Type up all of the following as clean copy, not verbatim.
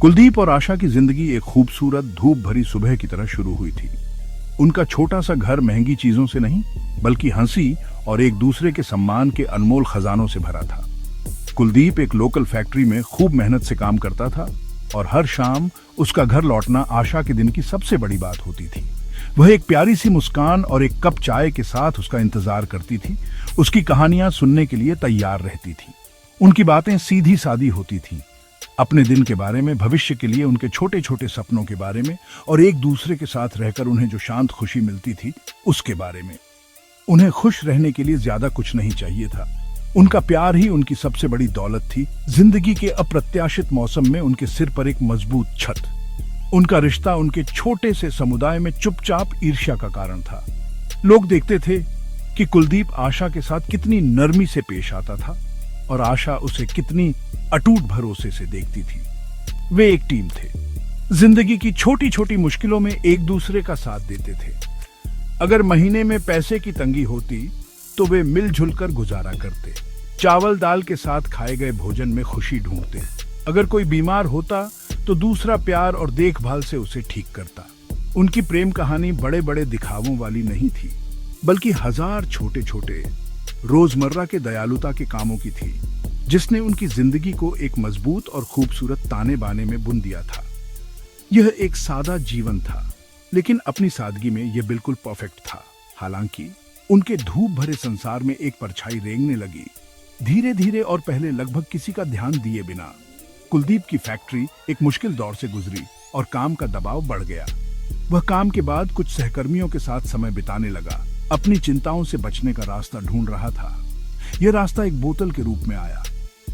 कुलदीप और आशा की जिंदगी एक खूबसूरत धूप भरी सुबह की तरह शुरू हुई थी। उनका छोटा सा घर महंगी चीजों से नहीं, बल्कि हंसी और एक दूसरे के सम्मान के अनमोल खजानों से भरा था। कुलदीप एक लोकल फैक्ट्री में खूब मेहनत से काम करता था और हर शाम उसका घर लौटना आशा के दिन की सबसे बड़ी बात होती थी। वह एक प्यारी सी मुस्कान और एक कप चाय के साथ उसका इंतजार करती थी। उसकी कहानियां सुनने के लिए तैयार रहती थी। उनकी बातें सीधी सादी होती थीं, अपने दिन के बारे में, भविष्य के लिए उनके छोटे छोटे सपनों के बारे में और एक दूसरे के साथ रहकर उन्हें जो शांत खुशी मिलती थी उसके बारे में। उन्हें खुश रहने के लिए ज्यादा कुछ नहीं चाहिए था। उनका प्यार ही उनकी सबसे बड़ी दौलत थी। जिंदगी के अप्रत्याशित मौसम में उनके सिर पर एक मजबूत छत। उनका रिश्ता उनके छोटे से समुदाय में चुपचाप ईर्ष्या का कारण था। लोग देखते थे कि कुलदीप आशा के साथ कितनी नरमी से पेश आता था और आशा उसे कितनी अटूट भरोसे से देखती थी। वे एक टीम थे। जिंदगी की छोटी छोटी मुश्किलों में एक दूसरे का साथ देते थे। अगर महीने में पैसे की तंगी होती तो वे मिलजुल कर गुजारा करते। चावल दाल के साथ खाए गए भोजन में खुशी ढूंढते। अगर कोई बीमार होता तो दूसरा प्यार और देखभाल से उसे ठीक करता। उनकी प्रेम कहानी बड़े बड़े दिखावों वाली नहीं थी, बल्कि हजार छोटे छोटे रोजमर्रा के दयालुता के कामों की थी, जिसने उनकी जिंदगी को एक मजबूत और खूबसूरत ताने बाने में बुन दिया था। यह एक सादा जीवन था, लेकिन अपनी सादगी में यह बिल्कुल परफेक्ट था। हालांकि उनके धूप भरे संसार में एक परछाई रेंगने लगी, धीरे धीरे और पहले लगभग किसी का ध्यान दिए बिना। कुलदीप की फैक्ट्री एक मुश्किल दौर से गुजरी और काम का दबाव बढ़ गया। वह काम के बाद कुछ सहकर्मियों के साथ समय बिताने लगा, अपनी चिंताओं से बचने का रास्ता ढूंढ रहा था। यह रास्ता एक बोतल के रूप में आया,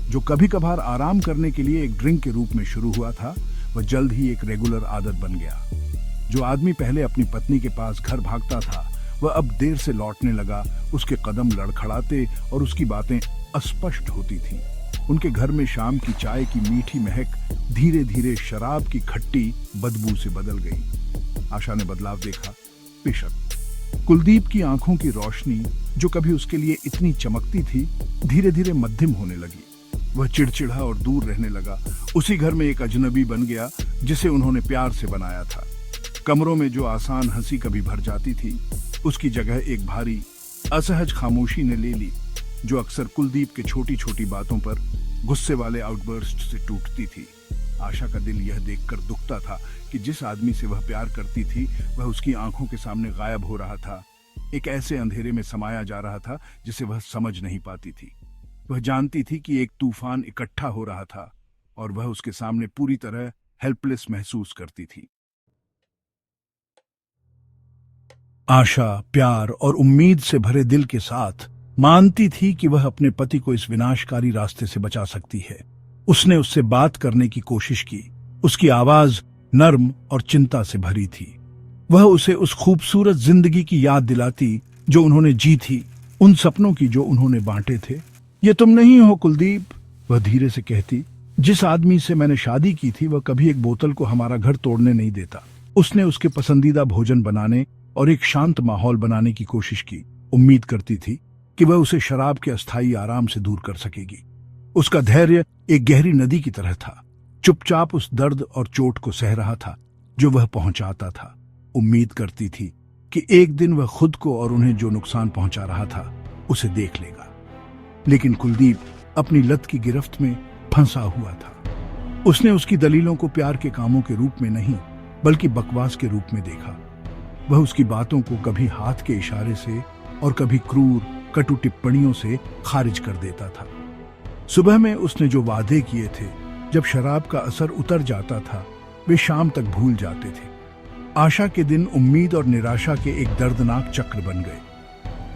जो कभी कभार आराम करने के लिए एक ड्रिंक के रूप में शुरू हुआ था। वह जल्द ही एक रेगुलर आदत बन गया। जो आदमी पहले अपनी पत्नी के पास घर भागता था, वह अब देर से लौटने लगा। उसके कदम लड़खड़ाते और उसकी बातें अस्पष्ट होती थीं। उनके घर में शाम की चाय की मीठी महक धीरे धीरे शराब की खट्टी बदबू से बदल गई। आशा ने बदलाव देखा, बेशक। कुलदीप की आंखों की रोशनी, जो कभी उसके लिए इतनी चमकती थी, धीरे धीरे मध्यम होने लगी। वह चिड़चिड़ा और दूर रहने लगा। उसी घर में एक अजनबी बन गया, जिसे उन्होंने प्यार से बनाया था। कमरों में जो आसान हंसी कभी भर जाती थी, उसकी जगह एक भारी असहज खामोशी ने ले ली, जो अक्सर कुलदीप के छोटी छोटी बातों पर गुस्से वाले आउटबर्स्ट से टूटती थी। आशा का दिल यह देखकर दुखता था कि जिस आदमी से वह प्यार करती थी, वह उसकी आंखों के सामने गायब हो रहा था। एक ऐसे अंधेरे में समाया जा रहा था जिसे वह समझ नहीं पाती थी। वह जानती थी कि एक तूफान इकट्ठा हो रहा था और वह उसके सामने पूरी तरह हेल्पलेस महसूस करती थी। आशा, प्यार और उम्मीद से भरे दिल के साथ मानती थी कि वह अपने पति को इस विनाशकारी रास्ते से बचा सकती है। उसने उससे बात करने की कोशिश की। उसकी आवाज नर्म और चिंता से भरी थी। वह उसे उस खूबसूरत जिंदगी की याद दिलाती जो उन्होंने जी थी, उन सपनों की जो उन्होंने बांटे थे। ये तुम नहीं हो कुलदीप, वह धीरे से कहती। जिस आदमी से मैंने शादी की थी, वह कभी एक बोतल को हमारा घर तोड़ने नहीं देता। उसने उसके पसंदीदा भोजन बनाने और एक शांत माहौल बनाने की कोशिश की। उम्मीद करती थी कि वह उसे शराब के अस्थायी आराम से दूर कर सकेगी। उसका धैर्य एक गहरी नदी की तरह था, चुपचाप उस दर्द और चोट को सह रहा था जो वह पहुंचाता था। उम्मीद करती थी कि एक दिन वह खुद को और उन्हें जो नुकसान पहुंचा रहा था उसे देख लेगा। लेकिन कुलदीप अपनी लत की गिरफ्त में फंसा हुआ था। उसने उसकी दलीलों को प्यार के कामों के रूप में नहीं, बल्कि बकवास के रूप में देखा। वह उसकी बातों को कभी हाथ के इशारे से और कभी क्रूर कटु टिप्पणियों से खारिज कर देता था। सुबह में उसने जो वादे किए थे, जब शराब का असर उतर जाता था, वे शाम तक भूल जाते थे। आशा के दिन उम्मीद और निराशा के एक दर्दनाक चक्र बन गए।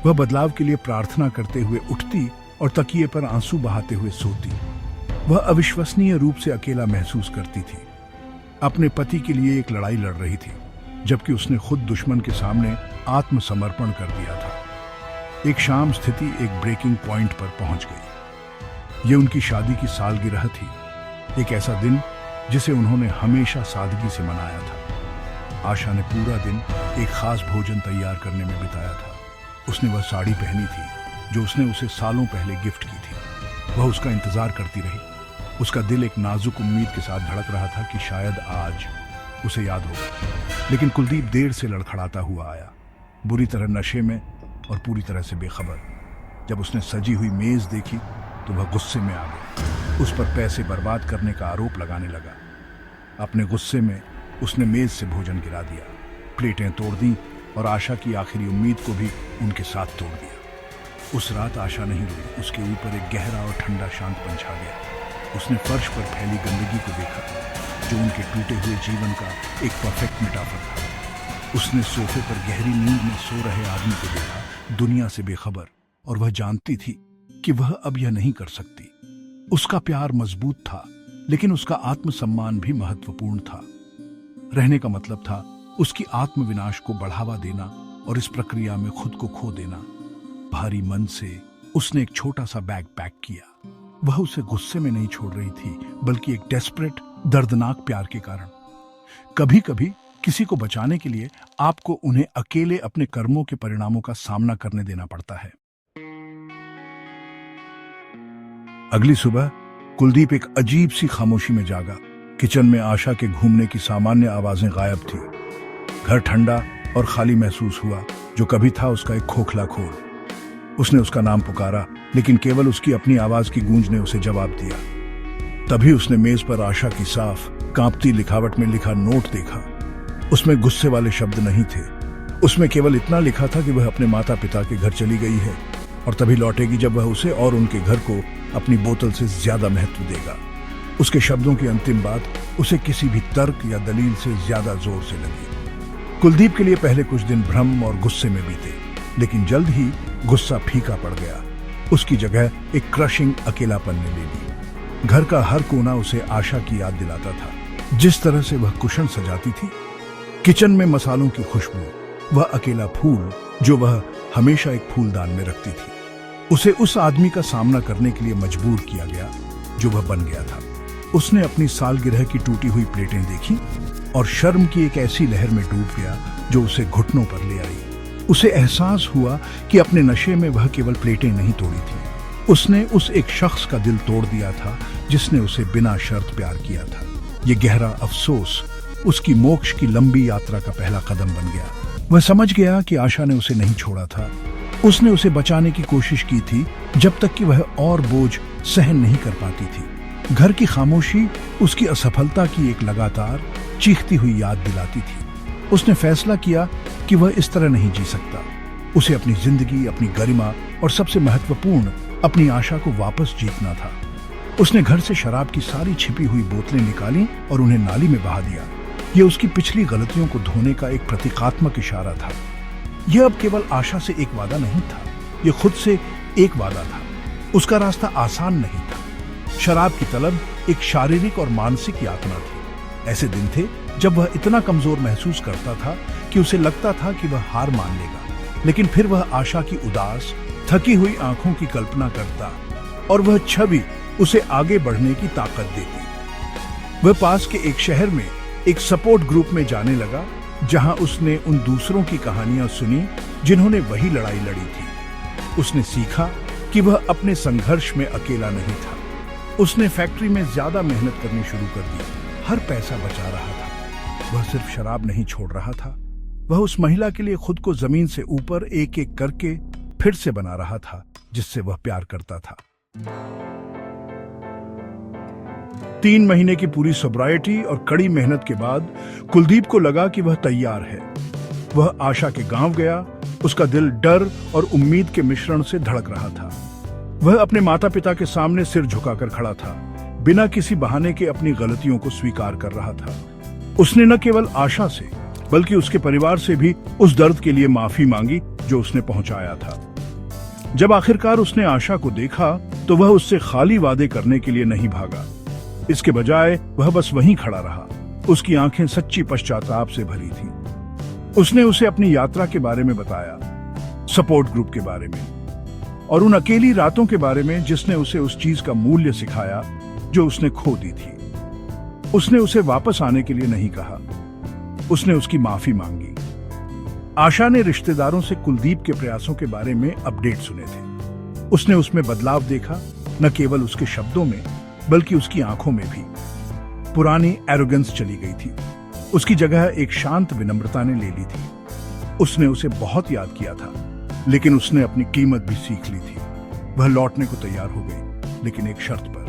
वह बदलाव के लिए प्रार्थना करते हुए उठती और तकिए पर आंसू बहाते हुए सोती। वह अविश्वसनीय रूप से अकेला महसूस करती थी। अपने पति के लिए एक लड़ाई लड़ रही थी, जबकि उसने खुद दुश्मन के सामने आत्मसमर्पण कर दिया था। एक शाम स्थिति एक ब्रेकिंग पॉइंट पर पहुंच गई। ये उनकी शादी की सालगिरह थी, एक ऐसा दिन जिसे उन्होंने हमेशा सादगी से मनाया था। आशा ने पूरा दिन एक खास भोजन तैयार करने में बिताया था। उसने वह साड़ी पहनी थी जो उसने उसे सालों पहले गिफ्ट की थी। वह उसका इंतजार करती रही। उसका दिल एक नाजुक उम्मीद के साथ धड़क रहा था कि शायद आज उसे याद होगा। लेकिन कुलदीप देर से लड़खड़ाता हुआ आया, बुरी तरह नशे में और पूरी तरह से बेखबर। जब उसने सजी हुई मेज देखी तो वह गुस्से में आ गया। उस पर पैसे बर्बाद करने का आरोप लगाने लगा। अपने गुस्से में उसने मेज से भोजन गिरा दिया, प्लेटें तोड़ दी और आशा की आखिरी उम्मीद को भी उनके साथ तोड़ दिया। उस रात आशा नहीं रोई, उसके ऊपर एक गहरा और ठंडा शांतपन छा गया। उसने फर्श पर फैली गंदगी को देखा, जो उनके टूटे हुए जीवन का एक परफेक्ट मेटाफर था। उसने सोफे पर गहरी नींद में सो रहे आदमी को देखा, दुनिया से बेखबर, और वह जानती थी कि वह अब यह नहीं कर सकती। उसका प्यार मजबूत था, लेकिन उसका आत्मसम्मान भी महत्वपूर्ण था। रहने का मतलब था उसकी आत्मविनाश को बढ़ावा देना और इस प्रक्रिया में खुद को खो देना। भारी मन से उसने एक छोटा सा बैग पैक किया। वह उसे गुस्से में नहीं छोड़ रही थी, बल्कि एक डेस्परेट, दर्दनाक प्यार के कारण। कभी कभी किसी को बचाने के लिए आपको उन्हें अकेले अपने कर्मों के परिणामों का सामना करने देना पड़ता है। अगली सुबह कुलदीप एक अजीब सी खामोशी में जागा। किचन में आशा के घूमने की सामान्य आवाजें गायब थी। घर ठंडा और खाली महसूस हुआ, जो कभी था उसका एक खोखला खोल। उसने उसका नाम पुकारा, लेकिन केवल उसकी अपनी आवाज की गूंज ने उसे जवाब दिया। तभी उसने मेज पर आशा की साफ, कांपती लिखावट में लिखा नोट देखा। उसमें गुस्से वाले शब्द नहीं थे। उसमें केवल इतना लिखा था कि वह अपने माता पिता के घर चली गई है और तभी लौटेगी जब वह उसे और उनके घर को अपनी बोतल से ज्यादा महत्व देगा। उसके शब्दों की अंतिम बात उसे किसी भी तर्क या दलील से ज्यादा जोर से लगी। कुलदीप के लिए पहले कुछ दिन भ्रम और गुस्से में बीते, लेकिन जल्द ही गुस्सा फीका पड़ गया। उसकी जगह एक क्रशिंग अकेलापन ने ले ली। घर का हर कोना उसे आशा की याद दिलाता था। जिस तरह से वह कुशन सजाती थी, किचन में मसालों की खुशबू, वह अकेला फूल जो वह हमेशा एक फूलदान में रखती थी, उसे उस आदमी का सामना करने के लिए मजबूर किया गया जो वह बन गया था। उसने अपनी सालगिरह की टूटी हुई प्लेटें देखी और शर्म की एक ऐसी लहर में डूब गया जो उसे घुटनों पर ले आई। उसे एहसास हुआ कि अपने नशे में वह केवल प्लेटें नहीं तोड़ी थी, उसने उस एक शख्स का दिल तोड़ दिया था जिसने उसे बिना शर्त प्यार किया था। ये गहरा अफसोस उसकी मोक्ष की लंबी यात्रा का पहला कदम बन गया। वह समझ गया कि आशा ने उसे नहीं छोड़ा था। उसने उसे बचाने की कोशिश की थी जब तक कि वह और बोझ सहन नहीं कर पाती थी। घर की खामोशी उसकी असफलता की एक लगातार चीखती हुई याद दिलाती थी। उसने फैसला किया कि वह इस तरह नहीं जी सकता। उसे अपनी जिंदगी, अपनी गरिमा और सबसे महत्वपूर्ण अपनी आशा को वापस जीतना था। उसने घर से शराब की सारी छिपी हुई बोतलें निकाली और उन्हें नाली में बहा दिया। यह उसकी पिछली गलतियों को धोने का एक प्रतीकात्मक इशारा था। यह अब केवल आशा से एक वादा नहीं था, यह खुद से एक वादा था। उसका रास्ता आसान नहीं था। शराब की तलब एक शारीरिक और मानसिक यातना थी। ऐसे दिन थे जब वह इतना कमजोर महसूस करता था कि उसे लगता था कि वह हार मान लेगा, लेकिन फिर वह आशा की उदास, थकी हुई आंखों की कल्पना करता और वह छवि उसे आगे बढ़ने की ताकत देती। वह पास के एक शहर में एक सपोर्ट ग्रुप में जाने लगा, जहां उसने उन दूसरों की कहानियां सुनी जिन्होंने वही लड़ाई लड़ी थी। उसने सीखा कि वह अपने संघर्ष में अकेला नहीं था। उसने फैक्ट्री में ज्यादा मेहनत करनी शुरू कर दी, हर पैसा बचा रहा था। वह सिर्फ शराब नहीं छोड़ रहा था, वह उस महिला के लिए खुद को जमीन से ऊपर एक एक करके फिर से बना रहा था जिससे वह प्यार करता था। 3 महीने की पूरी सोब्राइटी और कड़ी मेहनत के बाद कुलदीप को लगा कि वह तैयार है। वह आशा के गांव गया। उसका दिल डर और उम्मीद के मिश्रण से धड़क रहा था। वह अपने माता पिता के सामने सिर झुकाकर खड़ा था, बिना किसी बहाने के अपनी गलतियों को स्वीकार कर रहा था। उसने न केवल आशा से बल्कि उसके परिवार से भी उस दर्द के लिए माफी मांगी जो उसने पहुंचाया था। जब आखिरकार उसने आशा को देखा तो वह उससे खाली वादे करने के लिए नहीं भागा। इसके बजाय वह बस वहीं खड़ा रहा। उसकी आंखें सच्ची पश्चाताप से भरी थीं। उसने उसे अपनी यात्रा के बारे में बताया, सपोर्ट ग्रुप के बारे में और उन अकेली रातों के बारे में जिसने उसे उस चीज का मूल्य सिखाया जो उसने खो दी थी। उसने उसे वापस आने के लिए नहीं कहा, उसने उसकी माफी मांगी। आशा ने रिश्तेदारों से कुलदीप के प्रयासों के बारे में अपडेट सुने थे। उसने उसमें बदलाव देखा, न केवल उसके शब्दों में बल्कि उसकी आंखों में भी पुरानी एरोगेंस चली गई थी। उसकी जगह एक शांत विनम्रता ने ले ली थी। उसने उसे बहुत याद किया था, लेकिन उसने अपनी कीमत भी सीख ली थी। वह लौटने को तैयार हो गई, लेकिन एक शर्त पर।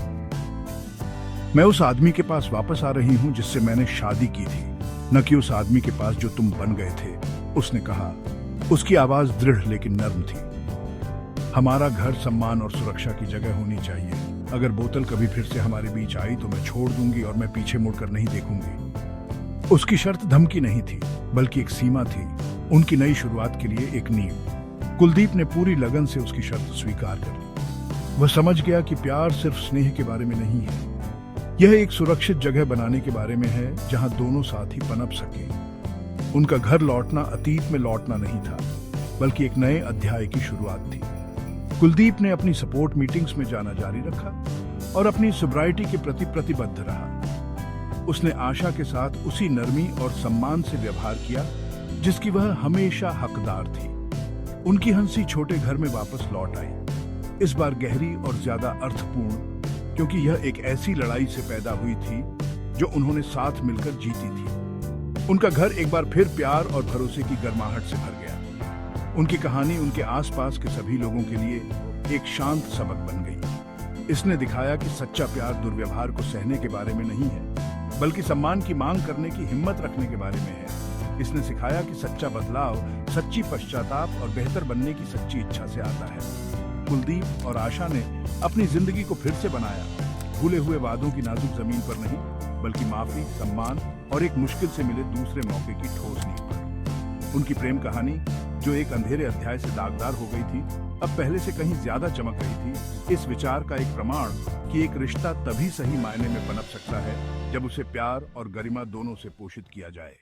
मैं उस आदमी के पास वापस आ रही हूं जिससे मैंने शादी की थी, न कि उस आदमी के पास जो तुम बन गए थे, उसने कहा। उसकी आवाज दृढ़ लेकिन नर्म थी। हमारा घर सम्मान और सुरक्षा की जगह होनी चाहिए। अगर बोतल कभी फिर से हमारे बीच आई तो मैं छोड़ दूंगी और मैं पीछे मुड़कर नहीं देखूंगी। उसकी शर्त धमकी नहीं थी, बल्कि एक सीमा थी, उनकी नई शुरुआत के लिए एक नींव। कुलदीप ने पूरी लगन से उसकी शर्त स्वीकार कर ली। वह समझ गया कि प्यार सिर्फ स्नेह के बारे में नहीं है, यह एक सुरक्षित जगह बनाने के बारे में है जहां दोनों साथ ही पनप सके। उनका घर लौटना अतीत में लौटना नहीं था, बल्कि एक नए अध्याय की शुरुआत थी। कुलदीप ने अपनी सपोर्ट मीटिंग्स में जाना जारी रखा और अपनी सोब्राइटी के प्रति प्रतिबद्ध रहा। उसने आशा के साथ उसी नरमी और सम्मान से व्यवहार किया जिसकी वह हमेशा हकदार थी। उनकी हंसी छोटे घर में वापस लौट आई, इस बार गहरी और ज्यादा अर्थपूर्ण, क्योंकि यह एक ऐसी लड़ाई से पैदा हुई थी जो उन्होंने साथ मिलकर जीती थी। उनका घर एक बार फिर प्यार और भरोसे की गर्माहट से भर गया। उनकी कहानी उनके आसपास के सभी लोगों के लिए एक शांत सबक बन गई। इसने दिखाया कि सच्चा प्यार दुर्व्यवहार को सहने के बारे में नहीं है, बल्कि सम्मान की मांग करने की हिम्मत रखने के बारे में है। इसने सिखाया कि सच्चा बदलाव सच्ची पश्चाताप और बेहतर बनने की सच्ची इच्छा से आता है। कुलदीप और आशा ने अपनी जिंदगी को फिर से बनाया, भूले हुए वादों की नाजुक जमीन पर नहीं, बल्कि माफी, सम्मान और एक मुश्किल से मिले दूसरे मौके की ठोस नींव पर। उनकी प्रेम कहानी, जो एक अंधेरे अध्याय से दागदार हो गई थी, अब पहले से कहीं ज्यादा चमक रही थी। इस विचार का एक प्रमाण कि एक रिश्ता तभी सही मायने में पनप सकता है जब उसे प्यार और गरिमा दोनों से पोषित किया जाए।